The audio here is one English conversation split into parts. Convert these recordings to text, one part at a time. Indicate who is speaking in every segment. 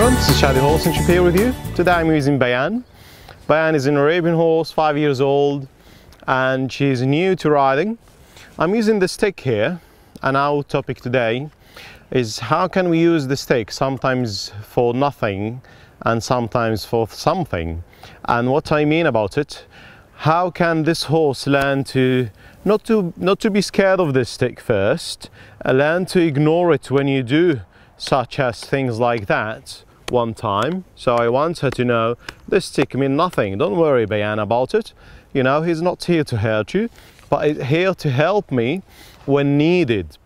Speaker 1: everyone, this is Shady horsemanship here with you. Today I'm using Bayan. Bayan is an Arabian horse, 5 years old, and she's new to riding. I'm using the stick here, and our topic today is how can we use the stick, sometimes for nothing and sometimes for something. And what I mean about it, how can this horse learn to not to be scared of this stick first, learn to ignore it when you do such as things like that one time. So I want her to know this stick means nothing. Don't worry, Bayan, about it. You know, he's not here to hurt you, but he's here to help me when needed,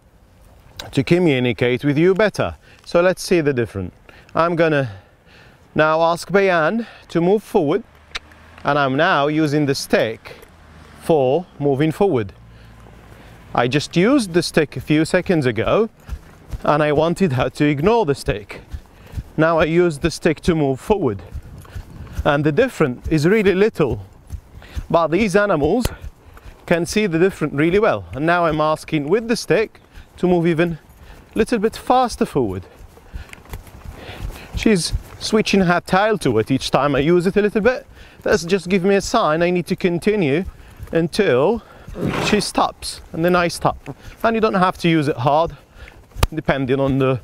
Speaker 1: to communicate with you better. So let's see the difference. I'm gonna now ask Bayan to move forward, and I'm now using the stick for moving forward. I just used the stick a few seconds ago and I wanted her to ignore the stick. Now I use the stick to move forward, and the difference is really little, but these animals can see the difference really well. And now I'm asking with the stick to move even a little bit faster forward. She's switching her tail to it each time I use it a little bit. That's just give me a sign I need to continue until she stops, and then I stop. And you don't have to use it hard. Depending on the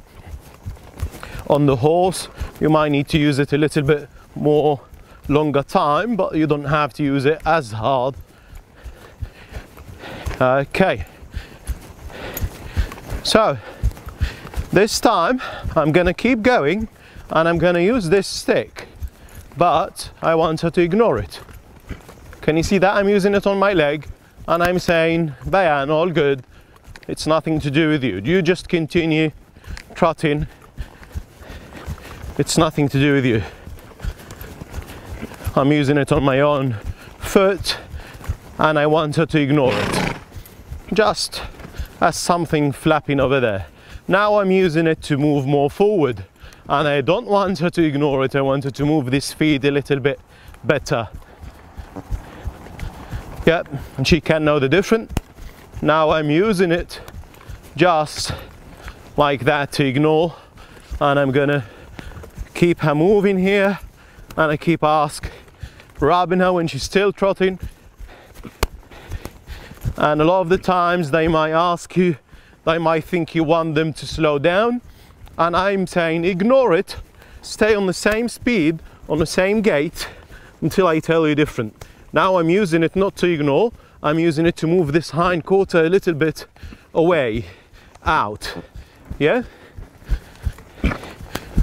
Speaker 1: horse, you might need to use it a little bit more longer time, but you don't have to use it as hard. Okay, so this time I'm gonna keep going and I'm gonna use this stick, but I want her to ignore it. Can you see that? I'm using it on my leg and I'm saying, Bayan, all good. It's nothing to do with you. You just continue trotting. It's nothing to do with you. I'm using it on my own foot and I want her to ignore it. Just as something flapping over there. Now I'm using it to move more forward, and I don't want her to ignore it. I want her to move this feet a little bit better. Yep, and she can know the difference. Now I'm using it just like that to ignore, and I'm gonna keep her moving here, and I keep rubbing her when she's still trotting. And a lot of the times they might ask you, they might think you want them to slow down, and I'm saying ignore it, stay on the same speed, on the same gait until I tell you different. Now I'm using it not to ignore, I'm using it to move this hind quarter a little bit away, out, yeah?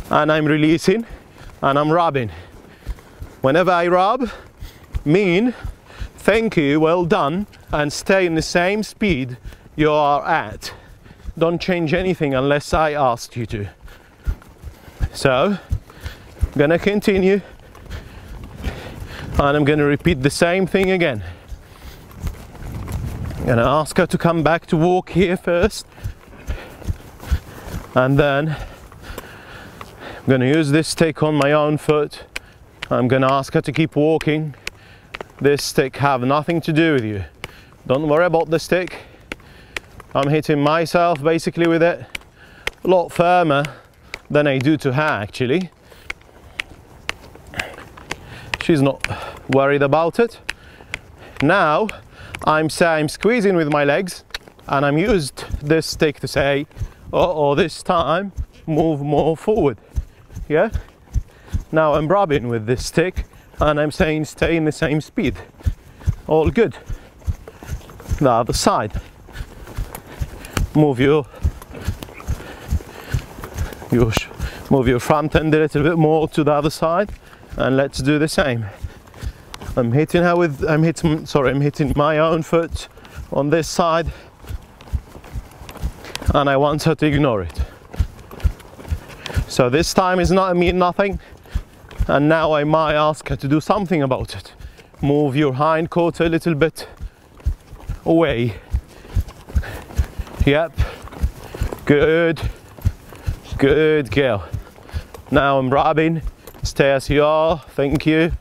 Speaker 1: And I'm releasing and I'm rubbing. Whenever I rub, mean thank you, well done, and stay in the same speed you are at. Don't change anything unless I asked you to. So, I'm gonna continue and I'm gonna repeat the same thing again. I'm gonna ask her to come back to walk here first, and then I'm gonna use this stick on my own foot. I'm gonna ask her to keep walking. This stick have nothing to do with you. Don't worry about the stick. I'm hitting myself basically with it a lot firmer than I do to her actually. She's not worried about it. Now I'm squeezing with my legs, and I'm used this stick to say, oh, this time move more forward. Yeah? Now I'm rubbing with this stick and I'm saying stay in the same speed. All good. The other side. Move your front end a little bit more to the other side, and let's do the same. I'm hitting my own foot on this side, and I want her to ignore it. So this time is not mean nothing, and now I might ask her to do something about it. Move your hind quarter a little bit away. Yep, good girl. Now I'm rubbing, stay as you are, thank you.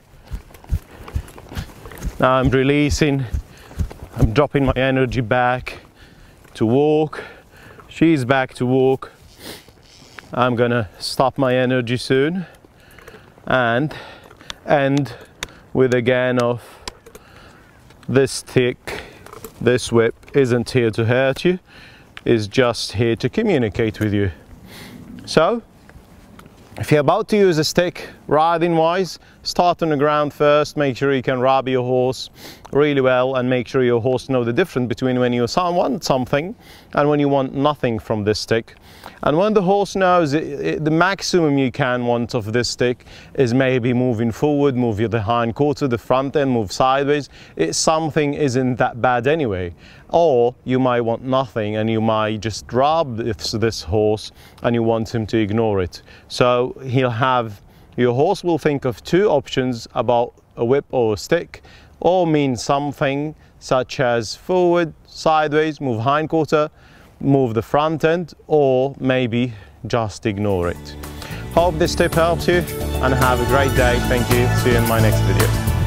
Speaker 1: Now I'm releasing, I'm dropping my energy back to walk. She's back to walk. I'm gonna stop my energy soon and end with again of this stick. This whip isn't here to hurt you, it's just here to communicate with you. So if you're about to use a stick, riding wise, start on the ground first, make sure you can rub your horse really well and make sure your horse knows the difference between when you want something and when you want nothing from this stick. And when the horse knows the maximum you can want of this stick is maybe moving forward, move the hind quarter, the front end, move sideways, something isn't that bad anyway. Or you might want nothing and you might just rub this horse and you want him to ignore it. So your horse will think of two options about a whip or a stick, or mean something such as forward, sideways, move hind quarter, move the front end, or maybe just ignore it. Hope this tip helps you and have a great day. Thank you. See you in my next video.